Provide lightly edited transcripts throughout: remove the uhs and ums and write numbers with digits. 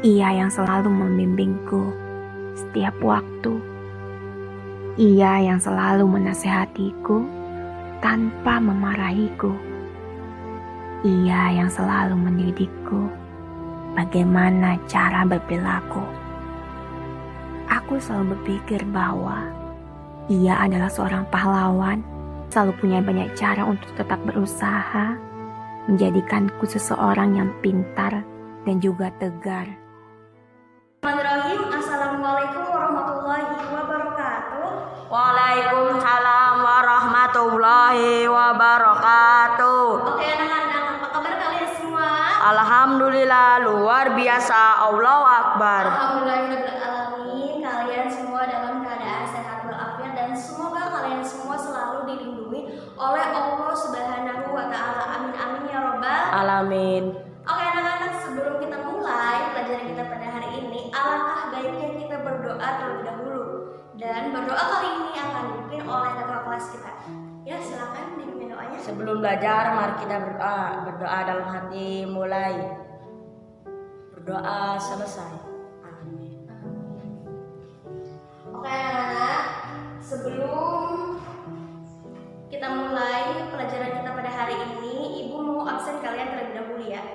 Ia yang selalu membimbingku setiap waktu. Ia yang selalu menasehatiku tanpa memarahiku. Ia yang selalu mendidikku bagaimana cara berperilaku. Aku selalu berpikir bahwa ia adalah seorang pahlawan, selalu punya banyak cara untuk tetap berusaha, menjadikanku seseorang yang pintar dan juga tegar. Bismillahirrahmanirrahim. Assalamualaikum warahmatullahi wabarakatuh. Waalaikumsalam warahmatullahi wabarakatuh. Oke anak-anak, apa kabar kalian semua? Alhamdulillah, luar biasa. Allahu Akbar. Alhamdulillahirrahmanirrahim. Kalian semua dalam keadaan sehat walafiat dan semoga kalian semua selalu dilindungi oleh Allah Subhanahu wa taala. Amin amin ya robbal Alamin. Oke anak-anak, sebelum kita mulai pelajaran kita pada hari ini, alangkah baiknya kita berdoa terlebih dahulu. Dan berdoa kali ini akan dipimpin oleh ketua kelas kita. Ya, silakan dipimpin doanya. Sebelum belajar, mari kita berdoa. Berdoa dalam hati mulai. Berdoa selesai. Amin. Oke anak-anak, sebelum kita mulai pelajaran kita pada hari ini, Ibu mau absen kalian terlebih dahulu ya.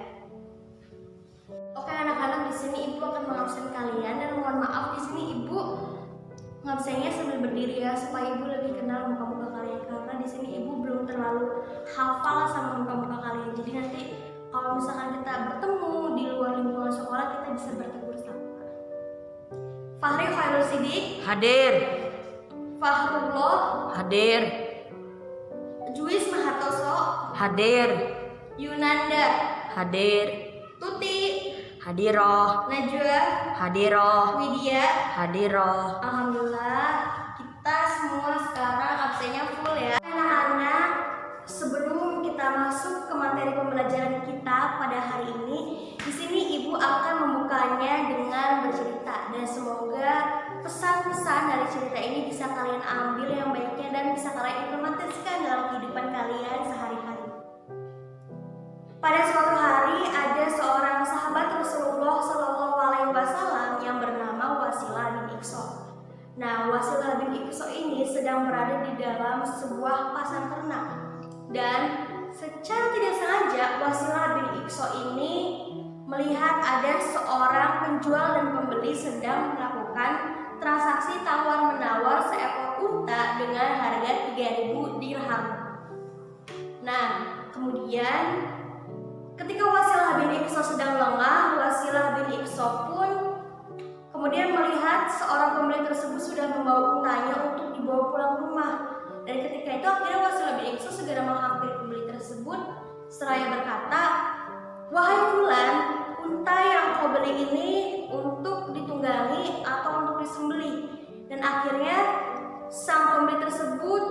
Oke anak-anak, di sini Ibu akan mengabsen kalian dan mohon maaf di sini Ibu ngabsennya sambil berdiri ya supaya Ibu lebih kenal muka-muka kalian, karena di sini Ibu belum terlalu hafal sama muka-muka kalian. Jadi nanti kalau misalkan kita bertemu di luar lingkungan sekolah, kita bisa bertegur sapa. Fahri Khairul Sidik, Hadir. Fahrullah, Hadir. Juwis Mahartoso, Hadir. Yunanda, Hadir. Tuti, Hadiroh. Najwa, Hadiroh. Widya. Hadiroh. Alhamdulillah, kita semua sekarang absennya full ya. Anak-anak, sebelum kita masuk ke materi pembelajaran kita pada hari ini, di sini Ibu akan membukanya dengan bercerita, dan semoga pesan-pesan dari cerita ini bisa kalian ambil yang baiknya dan bisa kalian implementasikan dalam kehidupan kalian sehari-hari. Pada suatu hari ada seorang sahabat Rasulullah Shallallahu Alaihi Wasallam yang bernama Wasilah bin Iqsa. Nah, Wasilah bin Iqsa ini sedang berada di dalam sebuah pasar ternak, dan secara tidak sengaja Wasilah bin Iqsa ini melihat ada seorang penjual dan pembeli sedang melakukan transaksi tawar-menawar seekor unta dengan harga 3.000 dirham. Nah, kemudian ketika Wasilah bin Iqsa sedang lengah, Wasilah bin Iqsa pun kemudian melihat seorang pembeli tersebut sudah membawa untanya untuk dibawa pulang rumah. Dan ketika itu akhirnya Wasilah bin Iqsa segera menghampiri pembeli tersebut seraya berkata, "Wahai fulan, unta yang kau beli ini untuk ditunggangi atau untuk disembelih?" Dan akhirnya sang pembeli tersebut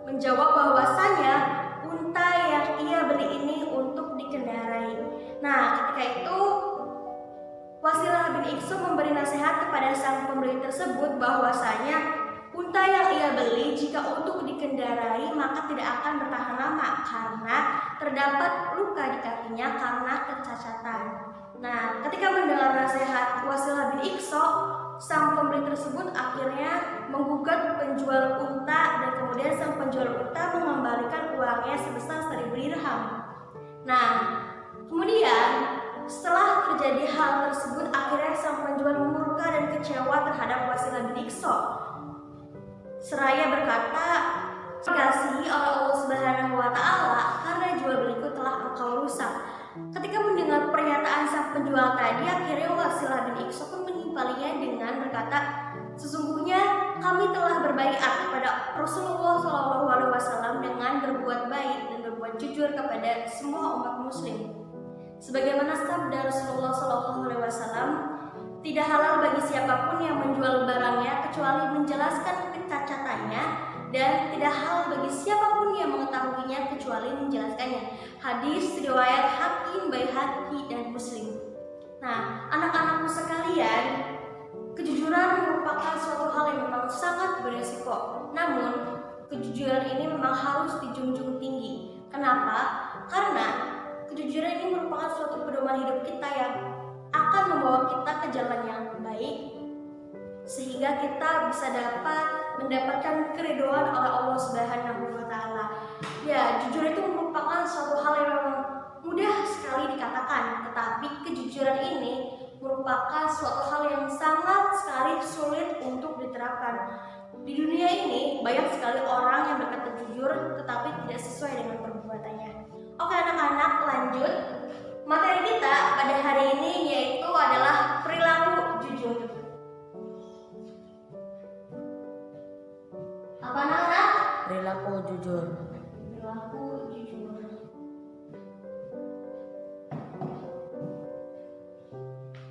menjawab bahwasanya unta yang ia beli ini untuk dikendarai. Nah, ketika itu Wasilah bin Iqsa memberi nasihat kepada sang pembeli tersebut bahwasanya unta yang ia beli jika untuk dikendarai maka tidak akan bertahan lama karena terdapat luka di kakinya karena kecacatan. Nah, ketika mendengar nasihat Wasilah bin Iqsa, sang pembeli tersebut akhirnya menggugat penjual unta, dan kemudian sang penjual unta mengembalikan uangnya sebesar 1.000 dirham. Nah, kemudian setelah terjadi hal tersebut, akhirnya sang penjual murka dan kecewa terhadap Wasilah bin Iqsa seraya berkata, "Dikasihi oleh Allah Subhanahu wa taala, karena jual beliku telah engkau rusak." Ketika mendengar pernyataan sang penjual tadi, akhirnya Wasilah bin Iqsa pun menimpalinya dengan berkata, "Sesungguhnya kami telah berbaiat kepada Rasulullah SAW dengan berbuat baik dan berbuat jujur kepada semua umat muslim. Sebagaimana sabda Rasulullah SAW, tidak halal bagi siapapun yang menjual barangnya kecuali menjelaskan kecacatannya, dan tidak halal bagi siapapun yang mengetahuinya kecuali menjelaskannya." Hadis riwayat Hakim, Baihaqi, dan Muslim. Nah, anak-anakku sekalian, kejujuran merupakan suatu hal yang memang sangat beresiko. Namun, kejujuran ini memang harus dijunjung tinggi. Kenapa? Karena kejujuran ini merupakan suatu pedoman hidup kita yang akan membawa kita ke jalan yang baik, sehingga kita bisa mendapatkan keridhaan oleh Allah Subhanahu wa Ta'ala. Ya, jujur itu merupakan suatu hal yang memang mudah sekali dikatakan, tetapi kejujuran ini merupakan suatu hal yang sangat sekali sulit untuk diterapkan. Di dunia ini banyak sekali orang yang berkata jujur tetapi tidak sesuai dengan perbuatannya. Oke anak-anak, lanjut. Materi kita pada hari ini yaitu adalah perilaku jujur. Apa anak-anak? Perilaku jujur. Perilaku jujur.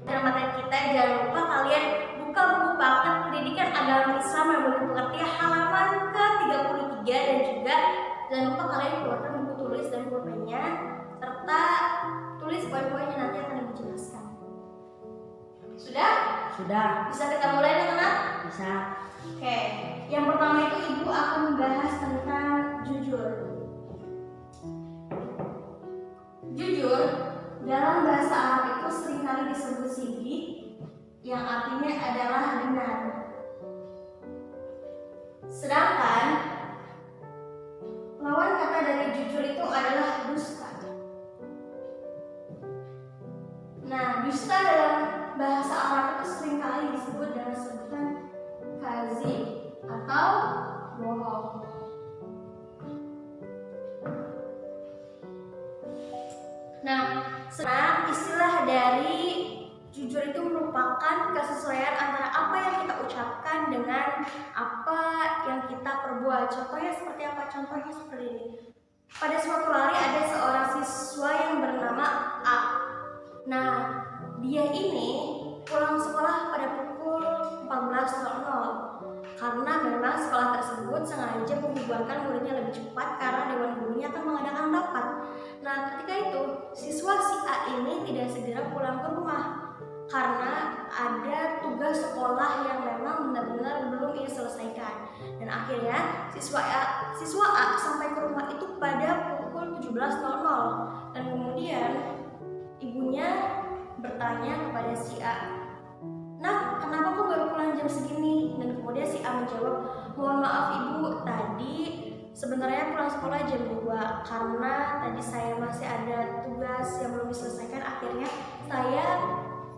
Dalam materi kita jangan lupa kalian buka buku paket pendidikan agama Islam yang mudah mengerti halaman ke-33 dan juga jangan lupa kalian keluarkan buku tulis dan pulpennya serta tulis poin-poinnya nanti akan ibu jelaskan. Sudah? Sudah. Bisa kita mulai anak-anak? Bisa. Oke, yang pertama itu ibu akan membahas tentang jujur. Jujur dalam bahasa Arab itu seringkali disebut siddiq, yang artinya adalah benar. Sedangkan lawan kata dari jujur itu adalah dusta. Nah, dusta dalam bahasa Arab itu seringkali disebut dengan sebutan kazib atau bohong. Nah, istilah dari jujur itu merupakan kesesuaian antara apa yang kita ucapkan dengan apa yang kita perbuat. Contohnya seperti apa? Contohnya seperti ini. Pada suatu hari ada seorang siswa yang bernama A. Nah, dia ini pulang sekolah pada pukul 14.00 karena memang sekolah tersebut sengaja membubarkan muridnya lebih cepat karena dewan gurunya akan mengadakan rapat. Nah, ketika itu siswa si A ini tidak segera pulang ke rumah karena ada tugas sekolah yang memang benar-benar belum ia selesaikan. Dan akhirnya siswa A sampai ke rumah itu pada pukul 17.00 dan kemudian ibunya bertanya kepada si A, "Nak, kenapa kok baru pulang jam segini?" Dan kemudian si A menjawab, "Mohon maaf ibu, tadi sebenarnya pulang sekolah jam 2 karena tadi saya masih ada tugas yang belum diselesaikan. Akhirnya saya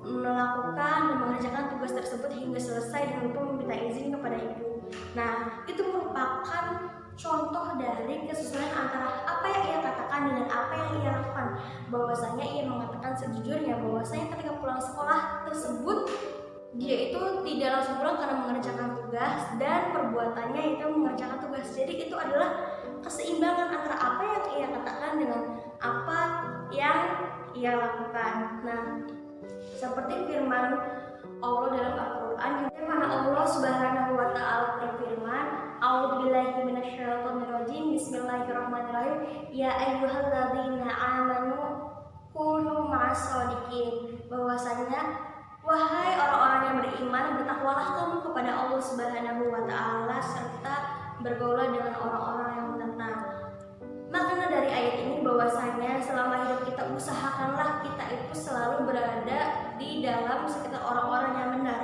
melakukan dan mengerjakan tugas tersebut hingga selesai dan lupa meminta izin kepada ibu." Nah, itu merupakan contoh dari kesesuaian antara apa yang ia katakan dengan apa yang ia lakukan. Bahwasanya ia mengatakan sejujurnya bahwasanya ketika pulang sekolah tersebut dia itu tidak langsung pulang karena mengerjakan tugas dan perbuatannya itu mengerjakan tugas. Jadi itu adalah keseimbangan antara apa yang ia katakan dengan apa yang ia lakukan. Nah, seperti firman Allah dalam Al-Quran, di mana Allah Subhanahu wa Ta'ala berfirman, "A'udzubillahi minasyaitonirrajim. Bismillahirrahmanirrahim. Ya ayyuhalladzina amanu kunu ma'as-shadiqin." Bahwasanya wahai orang-orang yang beriman, bertakwalah kamu kepada Allah Subhanahu wa Ta'ala serta bergaulah dengan orang-orang yang benar. Makna dari ayat ini bahwasanya selama hidup kita usahakanlah kita itu selalu berada di dalam sekitar orang-orang yang benar,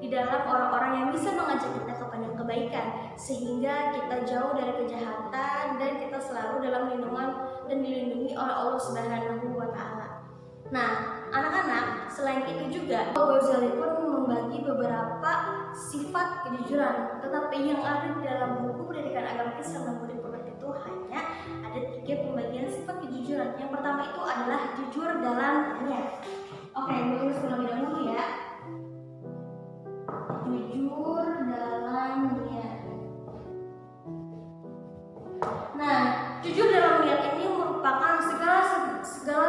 di dalam orang-orang yang bisa mengajak kita kepada kebaikan, sehingga kita jauh dari kejahatan dan kita selalu dalam lindungan dan dilindungi oleh Allah Subhanahu wa Ta'ala. Nah, anak-anak, selain itu juga Al-Ghazali pun membagi beberapa sifat kejujuran, tetapi yang ada di dalam buku pendidikan agama Islam dan murid pengerti itu hanya ada 3 pembagian sifat kejujuran. Yang pertama itu adalah jujur dalam niat. Oke, gue tulis terlebih dahulu ya. Jujur dalam niat. Nah, jujur dalam niat ini merupakan segala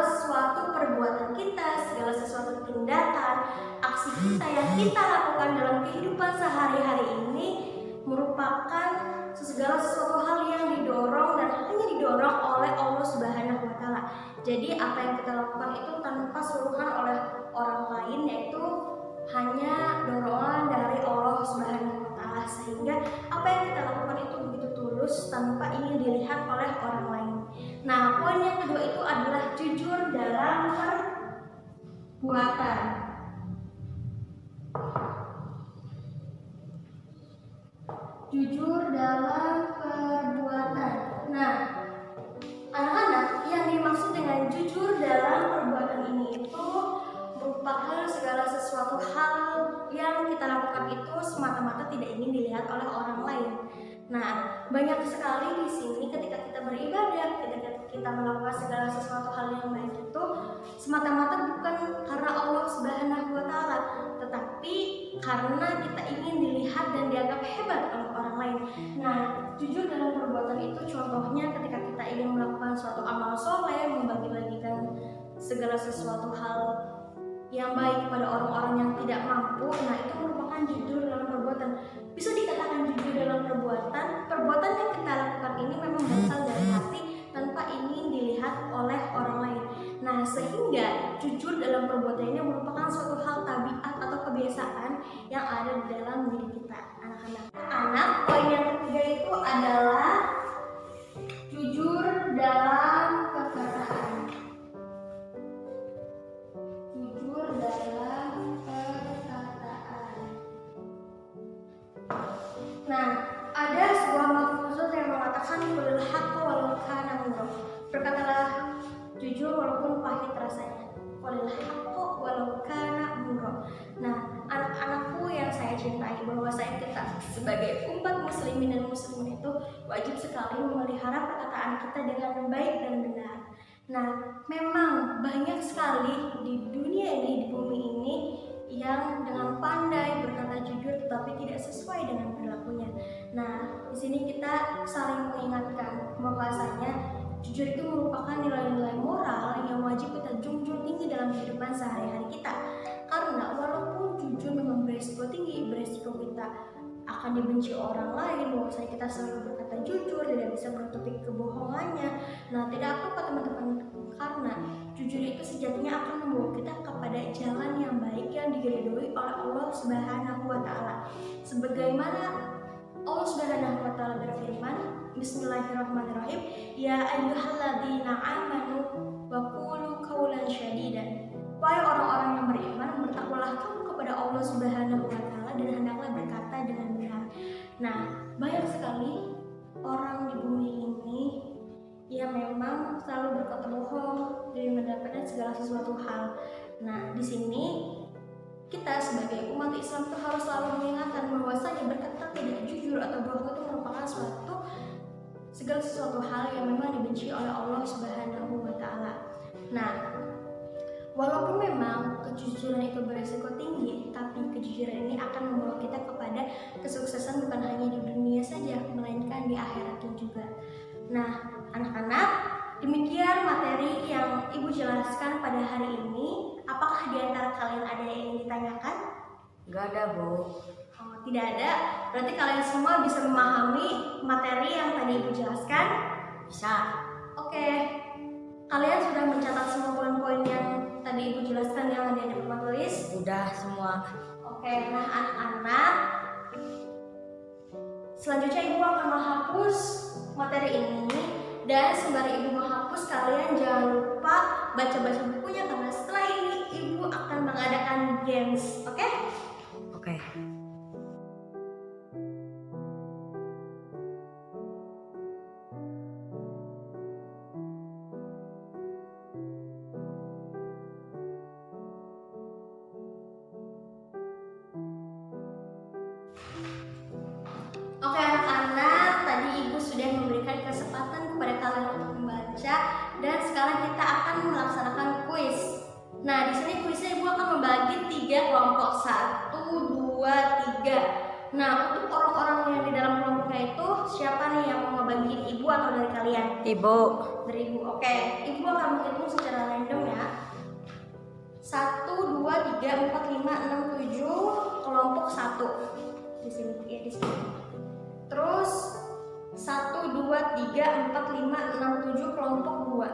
sesuatu perbuatan kita, segala sesuatu tindakan, aksi kita yang kita lakukan dalam kehidupan sehari-hari ini merupakan segala sesuatu hal yang didorong dan hanya didorong oleh Allah Subhanahu wa Ta'ala. Jadi apa yang kita lakukan itu tanpa suruhan oleh orang lain, yaitu hanya dorongan dari Allah Subhanahu wa Ta'ala, sehingga apa yang kita lakukan itu begitu tulus tanpa ingin dilihat oleh orang lain. Nah, poin yang kedua itu adalah jujur dalam perbuatan. jujur dalam perbuatan. Nah, anak-anak, yang dimaksud dengan jujur dalam perbuatan ini itu merupakan segala sesuatu hal yang kita lakukan itu semata-mata tidak ingin dilihat oleh orang lain. Nah, banyak sekali di sini ketika kita beribadah, ketika kita melakukan segala sesuatu hal yang baik itu semata-mata bukan karena Allah Subhanahu wa Ta'ala, tetapi karena kita ingin dilihat dan dianggap hebat oleh orang lain. Nah, jujur dalam perbuatan itu contohnya ketika kita ingin melakukan suatu amal soleh, membagi-bagikan segala sesuatu hal yang baik kepada orang-orang yang tidak mampu. Nah, itu merupakan jujur dalam perbuatan. Bisa dikatakan jujur dalam perbuatan yang kita lakukan ini memang berasal dari hati tanpa ingin dilihat oleh orang lain. Nah, sehingga jujur dalam perbuatan ini merupakan suatu hal tabiat atau kebiasaan yang ada di dalam diri kita, anak-anak. Poin yang ketiga itu adalah jujur dalam perkataan. Jujur dalam perkataan. Nah, ada sebuah mafhuzat yang mengatakan qulil haqqo walau kana murra. Berkatalah jujur walaupun pahit rasanya. Qulil haqqo walau kana murra. Nah, anak-anakku yang saya cintai, bahwasanya kita sebagai umat muslimin dan muslimin itu wajib sekali memelihara perkataan kita dengan baik dan benar. Nah, memang banyak sekali di dunia ini, di bumi ini, yang dengan pandai berkata jujur tetapi tidak sesuai dengan perilakunya. Nah, di sini kita saling mengingatkan bahwasanya jujur itu merupakan nilai-nilai moral yang wajib kita junjung tinggi dalam kehidupan sehari-hari kita. Karena walaupun jujur memang beresiko tinggi, beresiko kita akan dibenci orang lain, bahwasanya kita selalu berkata jujur, tidak bisa menutupi kebohongannya. Nah, tidak apa-apa teman-teman, karena jujur itu sejatinya akan membawa kita kepada jalan yang baik yang diridhoi oleh Allah Subhanahu wa Ta'ala. Sebagaimana Allah Subhanahu wa Ta'ala berfirman, Bismillahirrahmanirrahim, ya ayyuhalladzina amanu wa qulu qawlan syadidan. Wahai orang-orang yang beriman, bertakwalah kamu kepada Allah Subhanahu wa Ta'ala dan hendaklah berkata dengan benar. Nah, banyak sekali orang di bumi ini yang memang selalu berkata bohong dan mendapatkan segala sesuatu hal. Nah, di sini kita sebagai umat Islam itu harus selalu mengingatkan bahwasanya berkata tidak jujur atau bohong itu merupakan segala sesuatu hal yang memang dibenci oleh Allah Subhanahu wa Ta'ala. Nah, walaupun memang kejujuran itu beresiko tinggi, tapi kejujuran ini akan membawa kita kepada kesuksesan bukan hanya di dunia saja, melainkan di akhiratnya juga. Nah, anak-anak, demikian materi yang Ibu jelaskan pada hari ini. Apakah di antara kalian ada yang ingin ditanyakan? Enggak ada, Bu. Oh, tidak ada. Berarti kalian semua bisa memahami materi yang tadi Ibu jelaskan? Bisa. Oke. Kalian sudah mencatat semua poin-poin yang tadi Ibu jelaskan yang ada di papan tulis? Udah semua. Oke, nah anak-anak, selanjutnya Ibu akan menghapus materi ini. Dan sembari Ibu menghapus, kalian jangan lupa baca-baca bukunya, karena setelah ini Ibu akan mengadakan games, oke? Oke. Oke anak-anak, tadi Ibu sudah memberikan kesempatan kepada kalian untuk membaca, dan sekarang kita akan melaksanakan kuis. Nah, di sini kuisnya Ibu akan membagi 3 kelompok, 1, 2, 3. Nah, untuk orang-orang yang di dalam kelompoknya itu siapa nih yang mau ngebagiin Ibu atau dari kalian? Ibu. Dari Ibu. Oke, Ibu akan menghitung secara random ya. 1, 2, 3, 4, 5, 6, 7, kelompok 1. Di sini ya, di sini. Terus 1, 2, 3, 4, 5, 6, 7, kelompok 2.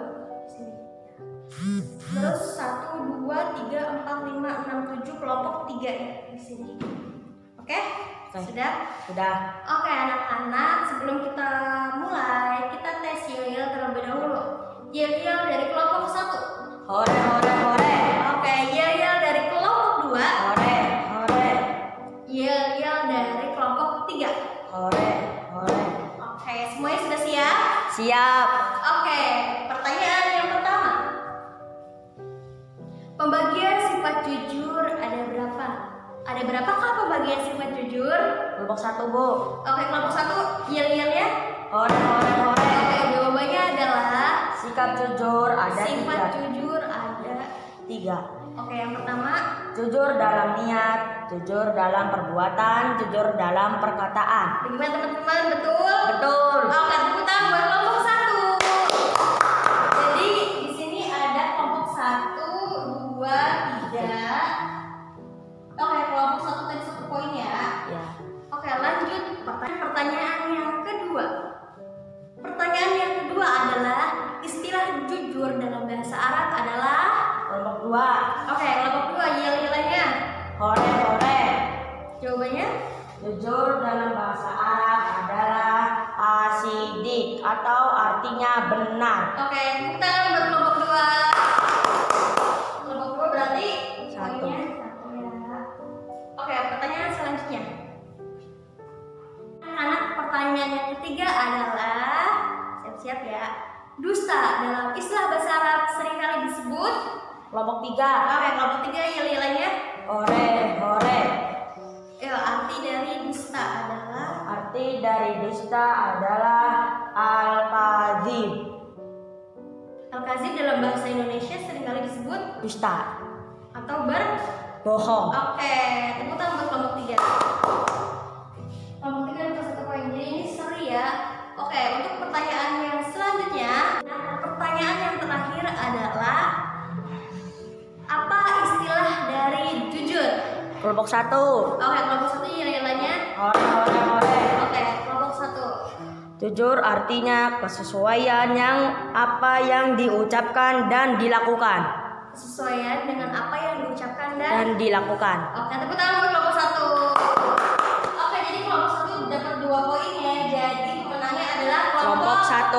Di sini. Terus 1, 2, 3, 4, 5, 6, 7, kelompok 3 ya, di sini. Oke? Sudah? Sudah. Oke anak-anak, sebelum kita mulai, kita tes yel-yel terlebih dahulu. Yel-yel dari kelompok 1. Hore hore hore. Oke, yel-yel dari kelompok 2. Hore hore. Yel-yel dari kelompok 3. Hore Siap. Oke, pertanyaan yang pertama. Pembagian sifat jujur ada berapa? Ada berapakah pembagian sifat jujur? Kelompok 1, Bu. Oke, kelompok 1, yel-yelnya. Hore. Oke, jawabannya adalah Sikap jujur ada sifat 3. jujur ada 3. Oke, yang pertama. Jujur dalam niat, jujur dalam perbuatan, jujur dalam perkataan. Bagaimana teman-teman? Betul? Betul. Oke, tepuk tangan buat kelompok 1. Jadi di sini ada kelompok 1, 2, 3. Oke, kelompok 1 tadi 1 poin ya. Ya. Oke, lanjut pertanyaan yang kedua. Pertanyaan yang kedua adalah istilah jujur dalam bahasa Arab adalah. Kelompok 2. Oke, kelompok 2, yel-yelannya. Hore. Jawabannya? Jujur dalam bahasa Arab adalah asidik atau artinya benar. Oke, tepuk tangan buat kelompok 2. Kelompok 2 berarti 1. poinnya 1 ya. Oke, pertanyaan selanjutnya. Anak, pertanyaan yang ketiga adalah siap-siap ya. Dusta dalam istilah bahasa Arab seringkali disebut. Kelompok 3. Oke, kelompok 3, yel-yelannya. Hore. Ya, arti dari dusta adalah. Arti dari dusta adalah al-kadzib. Al-kadzib dalam bahasa Indonesia seringkali disebut Dusta. atau Bohong. Oke, tepuk tangan buat kelompok 3. Kelompok 3 dapat 1 poin. Jadi ini seri ya. Oke, untuk pertanyaan yang selanjutnya. Nah, pertanyaan yang terakhir adalah apa istilah dari jujur? Kelompok 1. Oke, kelompok 1 yel-yelannya. Hore. Oke, kelompok 1. Jujur artinya kesesuaian apa yang diucapkan dan dilakukan. Kesesuaian dengan apa yang diucapkan dan. Dan dilakukan. Oke, tepuk tangan buat kelompok 1. Oke, jadi kelompok 1 dapat 2 poin ya. Jadi pemenangnya adalah Kelompok 1.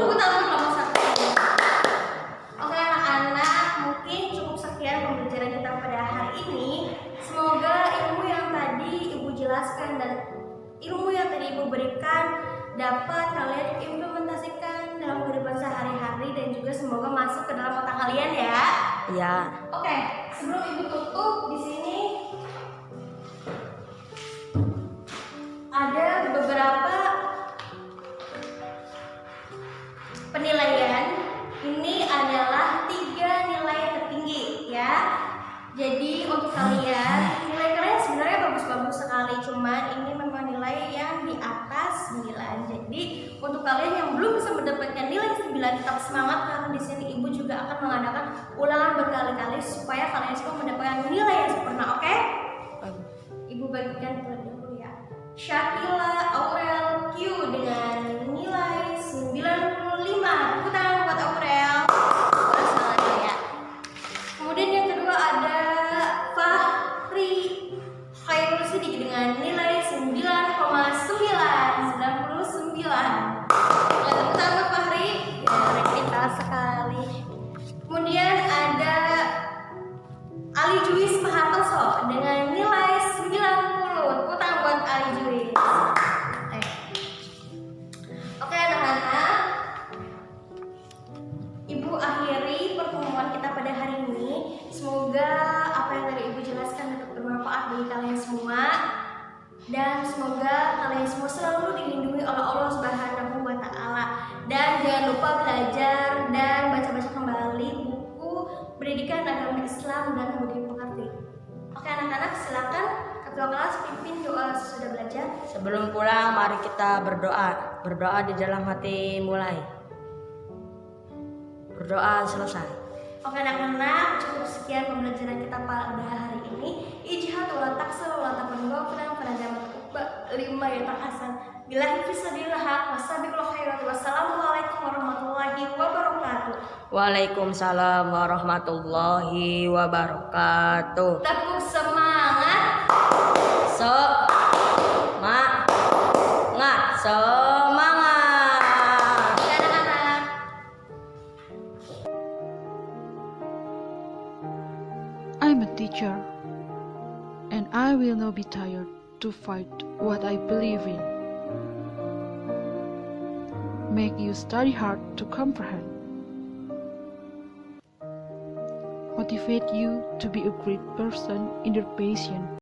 Tepuk tangan buat kelompok 1. Oke, anak-anak, mungkin cukup sekian pembelajaran kita pada hari ini. Semoga ilmu yang tadi Ibu jelaskan dan ilmu yang tadi Ibu berikan dapat kalian implementasikan dalam kehidupan sehari-hari dan juga semoga masuk ke dalam otak kalian ya. Ya. Oke, sebelum Ibu tutup di sini ada beberapa penilaian. Ini adalah 3 nilai tertinggi ya. Jadi untuk kalian, nilai kalian sebenarnya bagus-bagus sekali, cuman ini memang nilai yang di atas 9. Jadi untuk kalian yang belum bisa mendapatkan nilai 9, tetap semangat karena di sini Ibu juga akan mengadakan ulangan berkali-kali supaya kalian semua mendapatkan nilai yang sempurna, oke? Ibu bagikan terlebih dahulu ya. Shakila Aurel Q dengan nilai 95. Tepuk tangan buat Aurel. Masalahnya ya. Kemudian yang kedua ada Fahri Khairul Sidik dengan nilai 99,99. Tepuk tangan buat Fahri. Ya, kita sekali. Kemudian ada Ali Juwis Mahartoso dengan nilai 90. Tepuk tangan buat Ali Juwis. Oke anak-anak, Ibu akhiri pertemuan kita pada hari ini. Semoga apa yang tadi Ibu jelaskan dapat bermanfaat bagi kalian semua. Dan semoga kalian semua selalu dilindungi oleh Allah Subhanahu wa Ta'ala. Dan jangan lupa belajar dan baca-baca kembali buku pendidikan agama Islam dan budi pekerti. Oke anak-anak, silakan ketua kelas pimpin doa sesudah belajar. Sebelum pulang mari kita berdoa. Berdoa di dalam hati mulai. Berdoa selesai. Oke anak-anak, cukup sekian pembelajaran kita pada hari ini. Ijtihad wala taksir wala tamanggofran penadamat lima ya hasan. Billahi fisabilillah wasabiqul khairat. Wassalamualaikum warahmatullahi wabarakatuh. Waalaikumsalam warahmatullahi wabarakatuh. Tepuk semangat. Semangat. Oke anak-anak. I'm a teacher, and I will not be tired to fight what I believe in. make you study hard to comprehend, motivate you to be a great person in your passion.